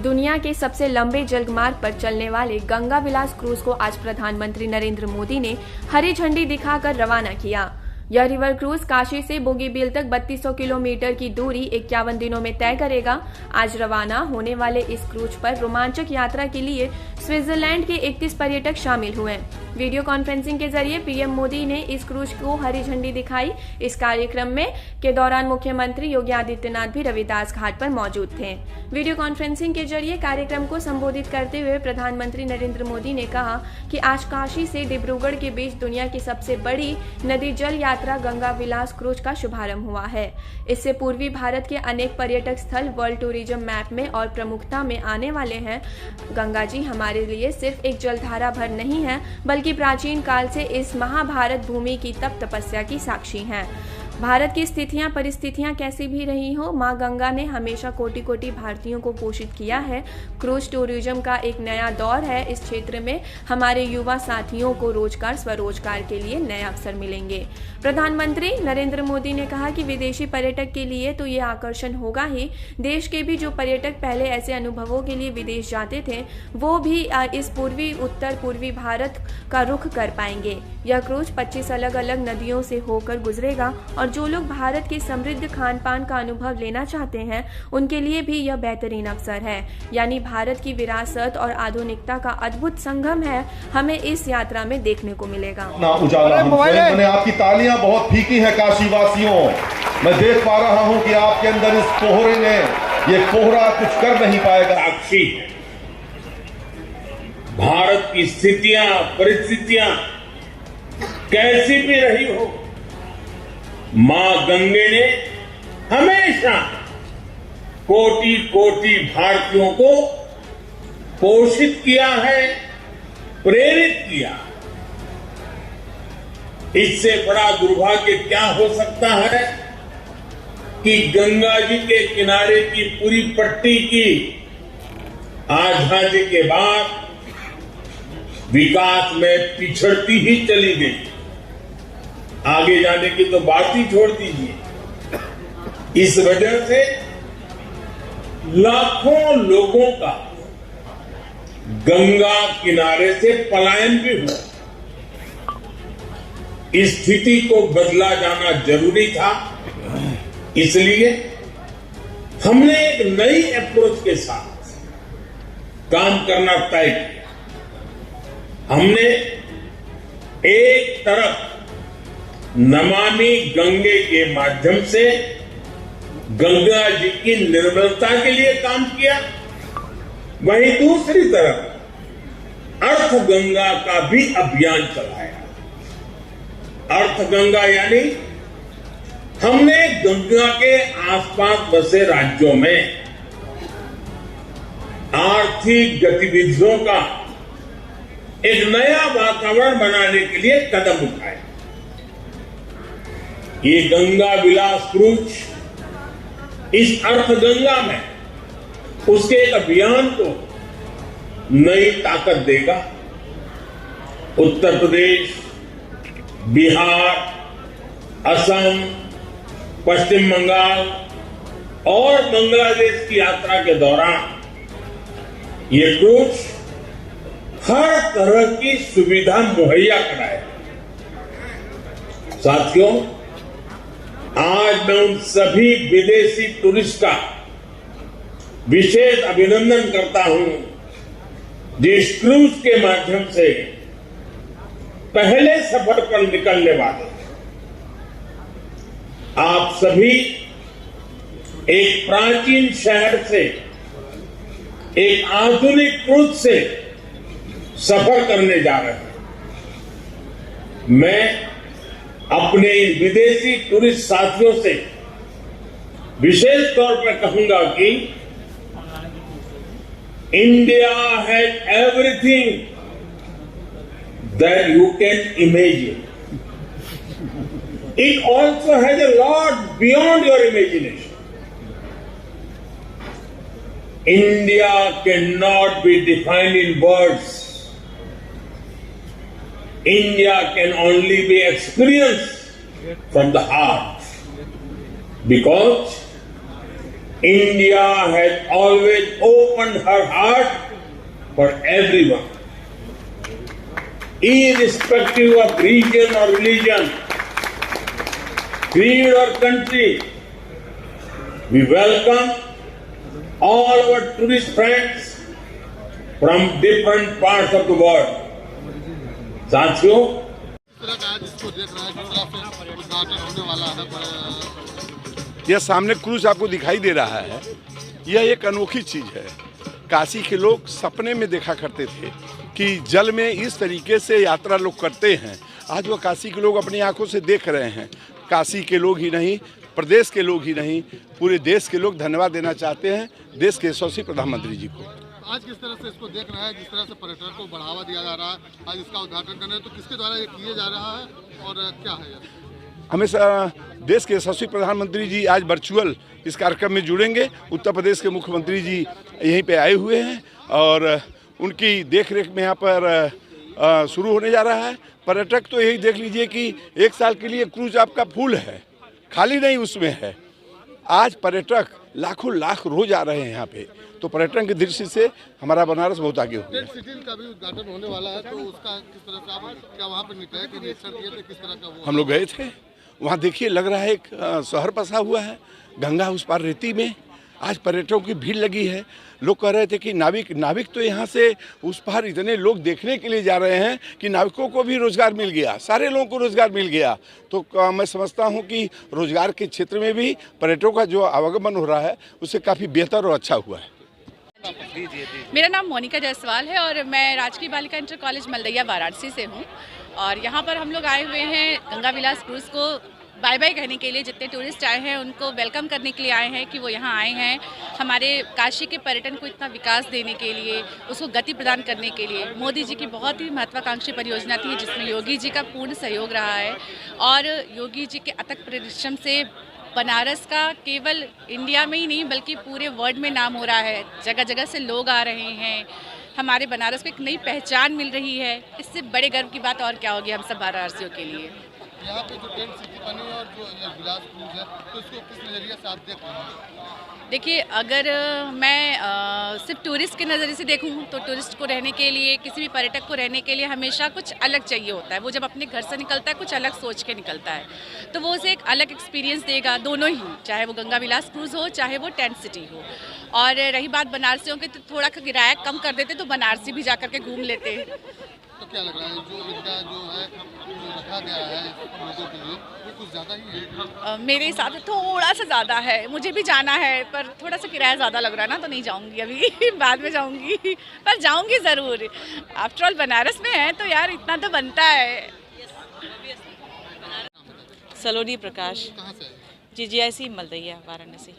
दुनिया के सबसे लंबे जलमार्ग पर चलने वाले गंगा विलास क्रूज को आज प्रधानमंत्री नरेंद्र मोदी ने हरी झंडी दिखाकर रवाना किया। यह रिवर क्रूज काशी से बोगीबील तक 3200 किलोमीटर की दूरी 51 दिनों में तय करेगा। आज रवाना होने वाले इस क्रूज पर रोमांचक यात्रा के लिए स्विट्जरलैंड के 31 पर्यटक शामिल हुए। वीडियो कॉन्फ्रेंसिंग के जरिए पीएम मोदी ने इस क्रूज को हरी झंडी दिखाई। इस कार्यक्रम के दौरान मुख्यमंत्री योगी आदित्यनाथ भी रविदास घाट पर मौजूद थे। वीडियो कॉन्फ्रेंसिंग के जरिए कार्यक्रम को संबोधित करते हुए प्रधानमंत्री नरेंद्र मोदी ने कहा कि आज काशी से डिब्रूगढ़ के बीच दुनिया की सबसे बड़ी नदी जल यात्रा गंगा विलास क्रूज का शुभारंभ हुआ है। इससे पूर्वी भारत के अनेक पर्यटक स्थल वर्ल्ड टूरिज्म मैप में और प्रमुखता में आने वाले हैं। गंगा जी हमारे लिए सिर्फ एक जलधारा भर नहीं है, बल्कि प्राचीन काल से इस महाभारत भूमि की तप तपस्या की साक्षी हैं। भारत की स्थितियां परिस्थितियां कैसी भी रही हो, मां गंगा ने हमेशा कोटि कोटि भारतीयों को पोषित किया है। क्रूज टूरिज्म का एक नया दौर है। इस क्षेत्र में हमारे युवा साथियों को रोजगार स्वरोजगार के लिए नए अवसर मिलेंगे। प्रधानमंत्री नरेंद्र मोदी ने कहा कि विदेशी पर्यटक के लिए तो ये आकर्षण होगा ही, देश के भी जो पर्यटक पहले ऐसे अनुभवों के लिए विदेश जाते थे वो भी इस पूर्वी उत्तर पूर्वी भारत का रुख कर पाएंगे। यह क्रूज 25 अलग अलग नदियों से होकर गुजरेगा और जो लोग भारत के समृद्ध खान पान का अनुभव लेना चाहते हैं उनके लिए भी यह बेहतरीन अवसर है। यानी भारत की विरासत और आधुनिकता का अद्भुत संगम है, हमें इस यात्रा में देखने को मिलेगा। उजाला मैंने आपकी तालियां बहुत फीकी है काशी वासियों। मैं देख पा रहा हूं कि आपके अंदर इस कोहरे ने ये कोहरा कुछ कर नहीं पाएगा। साक्षी भारत की स्थितियां परिस्थितियां कैसी भी रही हो, मां गंगे ने हमेशा कोटि कोटि भारतीयों को पोषित किया है, प्रेरित किया। इससे बड़ा दुर्भाग्य क्या हो सकता है कि गंगा जी के किनारे की पूरी पट्टी की आजादी के बाद विकास में पिछड़ती ही चली गई। आगे जाने की तो बात ही छोड़ दीजिए। इस वजह से लाखों लोगों का गंगा किनारे से पलायन भी हुआ। इस स्थिति को बदला जाना जरूरी था, इसलिए हमने एक नई अप्रोच के साथ काम करना तय किया। हमने एक तरफ नमामि गंगे के माध्यम से गंगा जी की निर्मलता के लिए काम किया, वहीं दूसरी तरफ अर्थ गंगा का भी अभियान चलाया। अर्थ गंगा यानी हमने गंगा के आसपास बसे राज्यों में आर्थिक गतिविधियों का एक नया वातावरण बनाने के लिए कदम उठाए। ये गंगा विलास क्रूज इस अर्थ गंगा में उसके एक अभियान को नई ताकत देगा। उत्तर प्रदेश, बिहार, असम, पश्चिम बंगाल और बांग्लादेश की यात्रा के दौरान ये क्रूज हर तरह की सुविधा मुहैया कराएगा। साथियों, आज मैं उन सभी विदेशी टूरिस्ट का विशेष अभिनंदन करता हूं जिस क्रूज के माध्यम से पहले सफर पर निकलने वाले आप सभी एक प्राचीन शहर से एक आधुनिक क्रूज से सफर करने जा रहे हैं। मैं अपने विदेशी टूरिस्ट साथियों से विशेष तौर पर कहूंगा कि India has everything that you can imagine. It also has a lot beyond your imagination. India cannot be defined in words. India can only be experienced from the heart, because India has always opened her heart for everyone, irrespective of region or religion, creed or country. We welcome all our tourist friends from different parts of the world. साथियों, जिसको देख रहे हैं जिस तरह से उद्घाटन होने वाला है, यह सामने क्रूज आपको दिखाई दे रहा है। यह एक अनोखी चीज़ है। काशी के लोग सपने में देखा करते थे कि जल में इस तरीके से यात्रा लोग करते हैं। आज वो काशी के लोग अपनी आंखों से देख रहे हैं। काशी के लोग ही नहीं, प्रदेश के लोग ही नहीं, पूरे देश के लोग धन्यवाद देना चाहते हैं देश के यशस्वी प्रधानमंत्री जी को। आज किस तरह से इसको देख रहे हैं, जिस तरह से पर्यटन को बढ़ावा दिया जा रहा है, आज इसका उद्घाटन करने, तो किसके द्वारा ये किया जा रहा है और क्या है ये? हमेशा देश के यशस्वी प्रधानमंत्री जी आज वर्चुअल इस कार्यक्रम में जुड़ेंगे। उत्तर प्रदेश के मुख्यमंत्री जी यहीं पे आए हुए हैं और उनकी देखरेख में यहाँ पर शुरू होने जा रहा है। पर्यटक तो यही देख लीजिए कि एक साल के लिए क्रूज आपका फुल है, खाली नहीं उसमें है। आज पर्यटक लाखों लाख रोज आ रहे हैं यहाँ पे, तो पर्यटन की दृष्टि से हमारा बनारस बहुत आगे हो गया। टेंट सिटी का भी उद्घाटन होने वाला है, तो उसका किस तरह से आप क्या वहाँ पर निकले कि निरीक्षण किए थे, किस तरह का वो? हम लोग गए थे वहाँ, देखिए लग रहा है एक शहर बसा हुआ है गंगा उस पार रेती में। आज पर्यटकों की भीड़ लगी है। लोग कह रहे थे कि नाविक तो यहाँ से उस पार इतने लोग देखने के लिए जा रहे हैं कि नाविकों को भी रोजगार मिल गया, सारे लोगों को रोजगार मिल गया। तो मैं समझता हूँ कि रोजगार के क्षेत्र में भी पर्यटकों का जो आवागमन हो रहा है उससे काफ़ी बेहतर और अच्छा हुआ है। मेरा नाम मोनिका जायसवाल है और मैं राजकीय बालिका इंटर कॉलेज मलदैया वाराणसी से हूँ। और यहाँ पर हम लोग आए हुए हैं गंगा विलास क्रूज़ को बाय बाय कहने के लिए। जितने टूरिस्ट आए हैं उनको वेलकम करने के लिए आए हैं कि वो यहाँ आए हैं हमारे काशी के पर्यटन को इतना विकास देने के लिए, उसको गति प्रदान करने के लिए। मोदी जी की बहुत ही महत्वाकांक्षी परियोजना थी जिसमें योगी जी का पूर्ण सहयोग रहा है और योगी जी के अथक परिश्रम से बनारस का केवल इंडिया में ही नहीं बल्कि पूरे वर्ल्ड में नाम हो रहा है। जगह जगह से लोग आ रहे हैं, हमारे बनारस को एक नई पहचान मिल रही है। इससे बड़े गर्व की बात और क्या होगी हम सब वाराणसियों के लिए। यहाँ पे जो टेंट सिटी बनी है और जो विलास क्रूज है, तो इसको किस नज़रिए से आप देख रहे हैं? देखिए, अगर मैं सिर्फ टूरिस्ट के नज़रिए से देखूँ तो टूरिस्ट को रहने के लिए, किसी भी पर्यटक को रहने के लिए हमेशा कुछ अलग चाहिए होता है। वो जब अपने घर से निकलता है कुछ अलग सोच के निकलता है, तो वो उसे एक अलग एक्सपीरियंस देगा, दोनों ही, चाहे वो गंगा विलास क्रूज़ हो चाहे वो टेंट सिटी हो। और रही बात बनारसियों की, तो थोड़ा किराया कम कर देते तो बनारसी भी जा कर के घूम लेते। तो क्या लग रहा है जो इनका जो है जो रखा गया है लोगों के लिए, वो कुछ ज़्यादा ही है? मेरे हिसाब से थोड़ा सा ज़्यादा है। मुझे भी जाना है पर थोड़ा सा किराया ज़्यादा लग रहा है ना, तो नहीं जाऊंगी अभी बाद में जाऊंगी, पर जाऊंगी ज़रूर। आफ्टर ऑल बनारस में है तो यार इतना तो बनता है। सलोनी प्रकाश, कहाँ से है? GGIC मलदैया वाराणसी।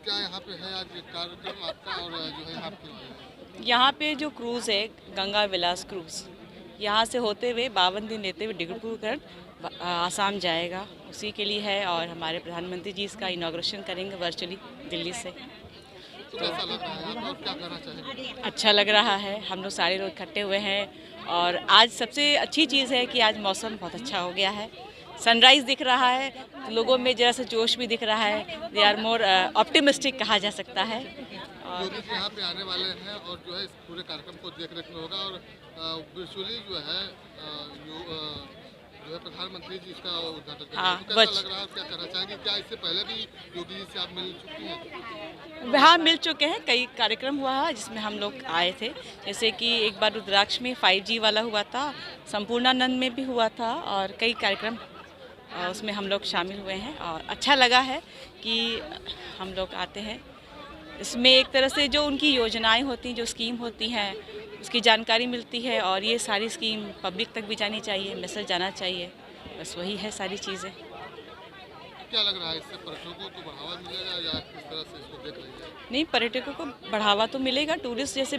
क्या यहाँ पे है आज कार्यक्रम आपका और जो है यहाँ पे? यहाँ पे जो क्रूज़ है गंगा विलास क्रूज़, यहाँ से होते हुए 52 दिन लेते हुए डिब्रूगढ़ आसाम जाएगा, उसी के लिए है। और हमारे प्रधानमंत्री जी इसका इनॉग्रेशन करेंगे वर्चुअली दिल्ली से। तो कैसा लग रहा है और क्या कहना चाहेंगे? अच्छा लग रहा है। हम लोग सारे लोग इकट्ठे हुए हैं और आज सबसे अच्छी चीज़ है कि आज मौसम बहुत अच्छा हो गया है। सनराइज़ दिख रहा है तो लोगों में जरा सा जोश भी दिख रहा है। दे आर मोर ऑप्टिमिस्टिक कहा जा सकता है। योगी जी यहाँ पे आने वाले हैं और जो है इस पूरे कार्यक्रम को देख रेख में होगा और वर्चुअली जो है प्रधानमंत्री जी इसका उद्घाटन करेंगे। हाँ, तो कैसा लग रहा है, क्या कहना चाहेंगे? क्या इससे पहले भी योगी जी से आप मिल चुकी हैं? हाँ, मिल चुके हैं। कई कार्यक्रम हुआ है जिसमें हम लोग आए थे, जैसे कि एक बार रुद्राक्ष में 5G वाला हुआ था, संपूर्णानंद में भी हुआ था और कई कार्यक्रम उसमें हम लोग शामिल हुए हैं और अच्छा लगा है कि हम लोग आते हैं। इसमें एक तरह से जो उनकी योजनाएं होती हैं, जो स्कीम होती हैं, उसकी जानकारी मिलती है और ये सारी स्कीम पब्लिक तक भी जानी चाहिए, मैसेज जाना चाहिए, बस वही है सारी चीज़ें। क्या लग रहा है इससे पर्यटकों को बढ़ावा मिलेगा या किस तरह से इसको देख रही है? नहीं, पर्यटकों को बढ़ावा तो मिलेगा। टूरिस्ट जैसे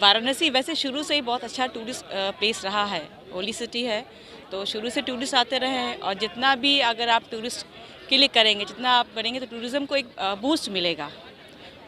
वाराणसी वैसे शुरू से ही बहुत अच्छा टूरिस्ट प्लेस रहा है, होली सिटी है, तो शुरू से टूरिस्ट आते रहे हैं। और जितना भी अगर आप टूरिस्ट के लिए करेंगे, जितना आप करेंगे तो टूरिज़्म को एक बूस्ट मिलेगा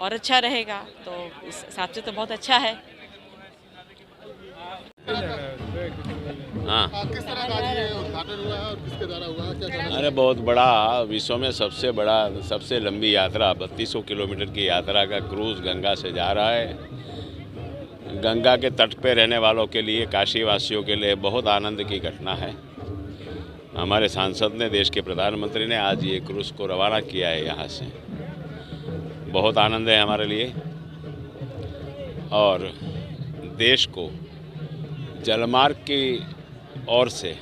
और अच्छा रहेगा, तो इस हिसाब से तो बहुत अच्छा है। हाँ। किस तरह का आज ये उद्घाटन हुआ है और किसके द्वारा हुआ है, क्या कहना अरे बहुत बड़ा, विश्व में सबसे बड़ा, सबसे लंबी यात्रा 3200 किलोमीटर की यात्रा का क्रूज गंगा से जा रहा है। गंगा के तट पे रहने वालों के लिए, काशी वासियों के लिए बहुत आनंद की घटना है। हमारे सांसद ने, देश के प्रधानमंत्री ने आज ये क्रूज को रवाना किया है यहाँ से। बहुत आनंद है हमारे लिए और देश को जलमार्ग की ओर से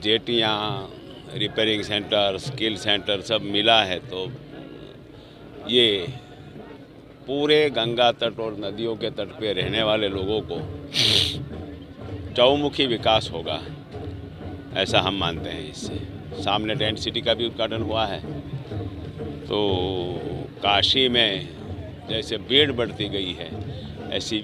जेटियाँ, रिपेयरिंग सेंटर, स्किल सेंटर सब मिला है, तो ये पूरे गंगा तट और नदियों के तट पे रहने वाले लोगों को चौमुखी विकास होगा, ऐसा हम मानते हैं। इससे सामने टेंट सिटी का भी उद्घाटन हुआ है, तो काशी में जैसे भीड़ बढ़ती गई है ऐसी